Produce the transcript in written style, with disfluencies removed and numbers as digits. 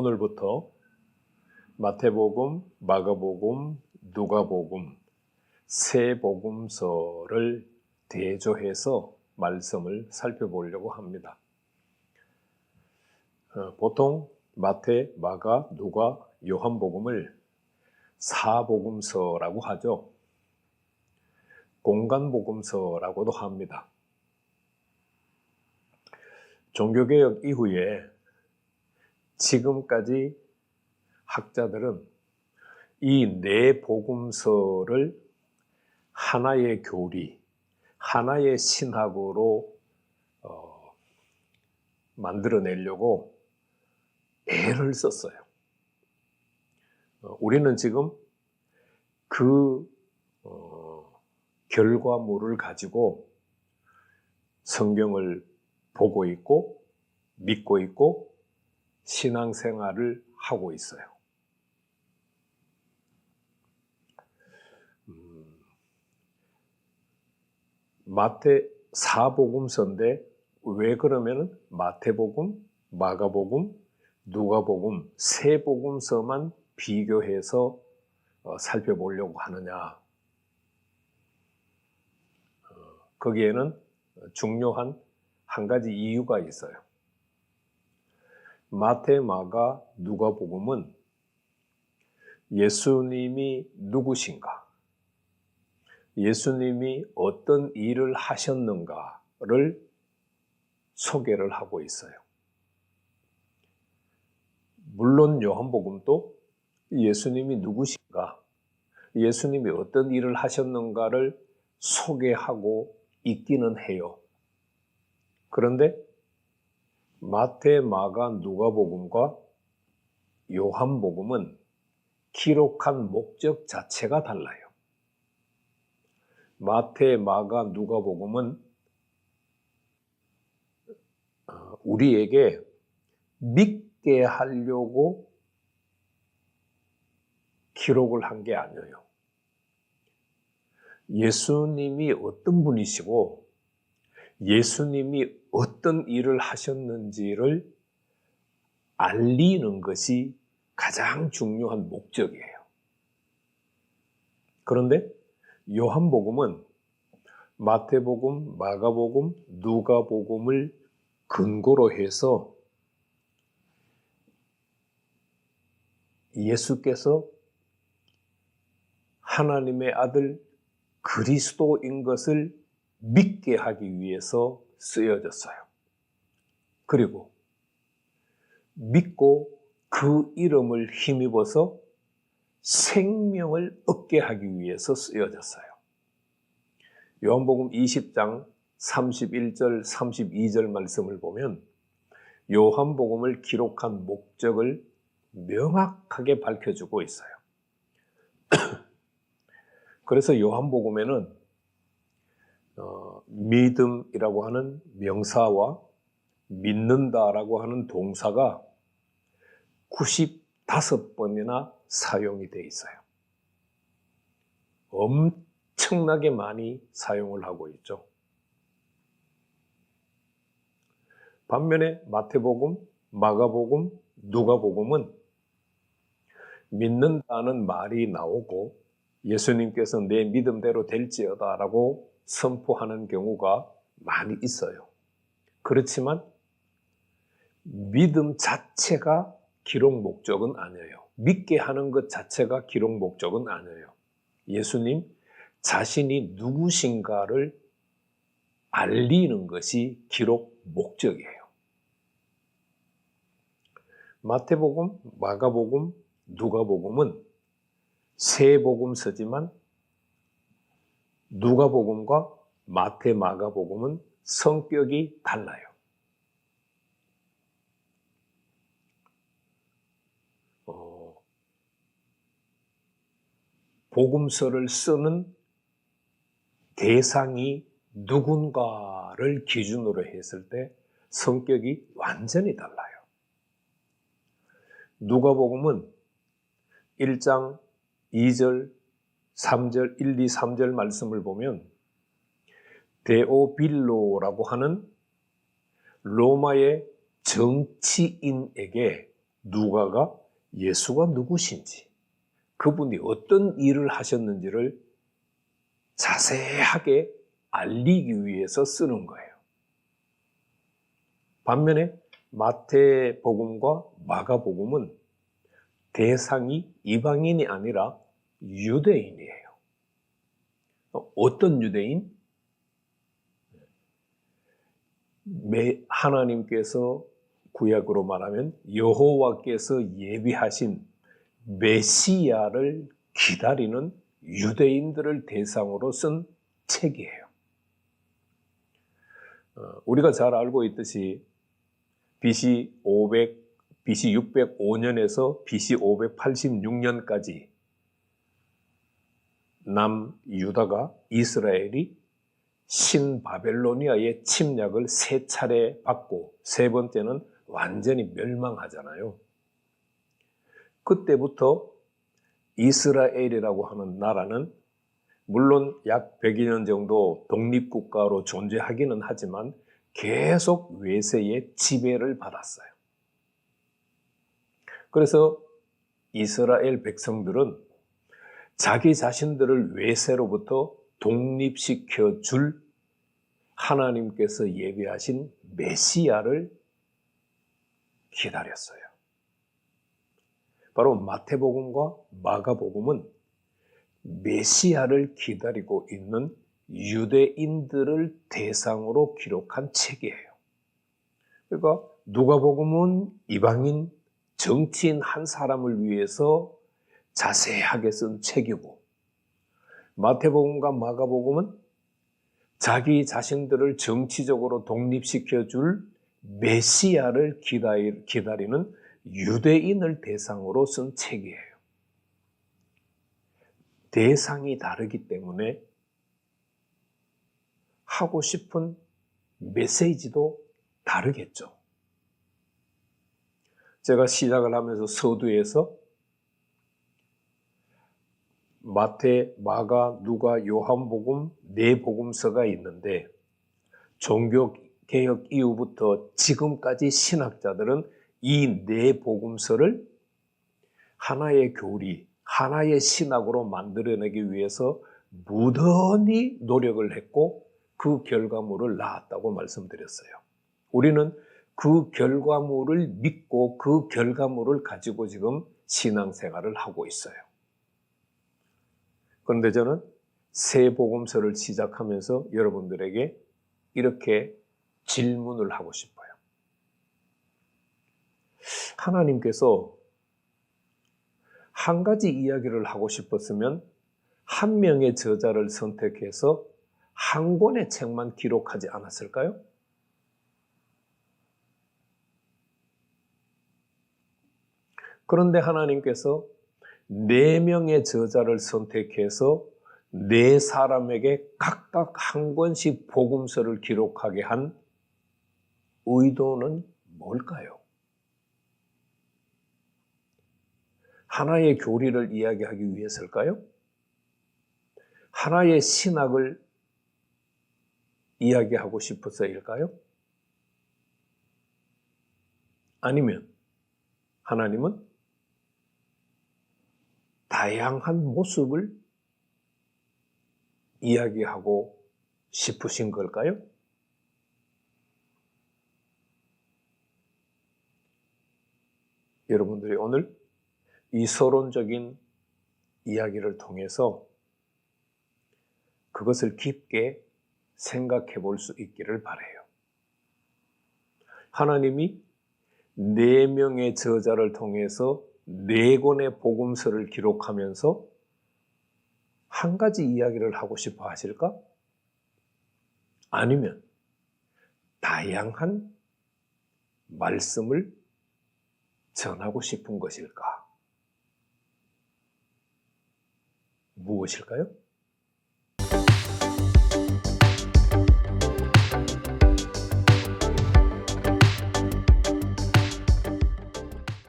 오늘부터 마태복음, 마가복음, 누가복음 세 복음서를 대조해서 말씀을 살펴보려고 합니다. 보통 마태, 마가, 누가, 요한복음을 사복음서라고 하죠. 공간복음서라고도 합니다. 종교개혁 이후에 지금까지 학자들은 이 네 복음서를 하나의 교리, 하나의 신학으로 만들어내려고 애를 썼어요. 우리는 지금 그 결과물을 가지고 성경을 보고 있고 믿고 있고 신앙생활을 하고 있어요. 마태 사복음서인데 왜 그러면 마태복음, 마가복음, 누가복음 세 복음서만 비교해서 살펴보려고 하느냐? 거기에는 중요한 한 가지 이유가 있어요. 마태, 마가, 누가복음은 예수님이 누구신가? 예수님이 어떤 일을 하셨는가를 소개를 하고 있어요. 물론 요한복음도 예수님이 누구신가, 예수님이 어떤 일을 하셨는가를 소개하고 있기는 해요. 그런데 마태, 마가, 누가복음과 요한복음은 기록한 목적 자체가 달라요. 마태, 마가, 누가복음은 우리에게 믿게 하려고 기록을 한 게 아니에요. 예수님이 어떤 분이시고 예수님이 어떤 일을 하셨는지를 알리는 것이 가장 중요한 목적이에요. 그런데 요한복음은 마태복음, 마가복음, 누가복음을 근거로 해서 예수께서 하나님의 아들 그리스도인 것을 믿게 하기 위해서 쓰여졌어요. 그리고 믿고 그 이름을 힘입어서 생명을 얻게 하기 위해서 쓰여졌어요. 요한복음 20장 31절, 32절 말씀을 보면 요한복음을 기록한 목적을 명확하게 밝혀주고 있어요. 그래서 요한복음에는 믿음이라고 하는 명사와 믿는다라고 하는 동사가 95번이나 사용이 되어 있어요. 엄청나게 많이 사용을 하고 있죠. 반면에 마태복음, 마가복음, 누가복음은 믿는다는 말이 나오고 예수님께서 내 믿음대로 될지어다 라고 선포하는 경우가 많이 있어요. 그렇지만 믿음 자체가 기록 목적은 아니에요. 믿게 하는 것 자체가 기록 목적은 아니에요. 예수님 자신이 누구신가를 알리는 것이 기록 목적이에요. 마태복음, 마가복음, 누가복음은 세 복음서지만 누가복음과 마태, 마가복음은 성격이 달라요. 복음서를 쓰는 대상이 누군가를 기준으로 했을 때 성격이 완전히 달라요. 누가복음은 1장 2절, 3절, 1, 2, 3절 말씀을 보면 데오빌로라고 하는 로마의 정치인에게 누가가 예수가 누구신지, 그분이 어떤 일을 하셨는지를 자세하게 알리기 위해서 쓰는 거예요. 반면에 마태복음과 마가복음은 대상이 이방인이 아니라 유대인이에요. 어떤 유대인? 하나님께서 구약으로 말하면 여호와께서 예비하신 메시아를 기다리는 유대인들을 대상으로 쓴 책이에요. 우리가 잘 알고 있듯이 BC 605년에서 BC 586년까지 남유다가 이스라엘이 신바벨로니아의 침략을 3차례 받고 3번째는 완전히 멸망하잖아요. 그때부터 이스라엘이라고 하는 나라는 물론 약 100여 년 정도 독립국가로 존재하기는 하지만 계속 외세의 지배를 받았어요. 그래서 이스라엘 백성들은 자기 자신들을 외세로부터 독립시켜 줄 하나님께서 예비하신 메시아를 기다렸어요. 바로 마태복음과 마가복음은 메시아를 기다리고 있는 유대인들을 대상으로 기록한 책이에요. 그러니까 누가복음은 이방인 정치인 한 사람을 위해서 자세하게 쓴 책이고, 마태복음과 마가복음은 자기 자신들을 정치적으로 독립시켜줄 메시아를 기다리는 유대인을 대상으로 쓴 책이에요. 대상이 다르기 때문에 하고 싶은 메시지도 다르겠죠. 제가 시작을 하면서 서두에서 마태, 마가, 누가, 요한복음 4복음서가 있는데 종교개혁 이후부터 지금까지 신학자들은 이 4복음서를 하나의 교리, 하나의 신학으로 만들어내기 위해서 무던히 노력을 했고 그 결과물을 낳았다고 말씀드렸어요. 우리는 그 결과물을 믿고 그 결과물을 가지고 지금 신앙생활을 하고 있어요. 그런데 저는 새 복음서를 시작하면서 여러분들에게 이렇게 질문을 하고 싶어요. 하나님께서 한 가지 이야기를 하고 싶었으면 한 명의 저자를 선택해서 한 권의 책만 기록하지 않았을까요? 그런데 하나님께서 4명의 저자를 선택해서 4사람에게 각각 한 권씩 복음서를 기록하게 한 의도는 뭘까요? 하나의 교리를 이야기하기 위해서일까요? 하나의 신학을 이야기하고 싶어서일까요? 아니면 하나님은 다양한 모습을 이야기하고 싶으신 걸까요? 여러분들이 오늘 이 서론적인 이야기를 통해서 그것을 깊게 생각해 볼 수 있기를 바라요. 하나님이 4명의 저자를 통해서 4권의 복음서를 기록하면서 한 가지 이야기를 하고 싶어 하실까? 아니면 다양한 말씀을 전하고 싶은 것일까? 무엇일까요?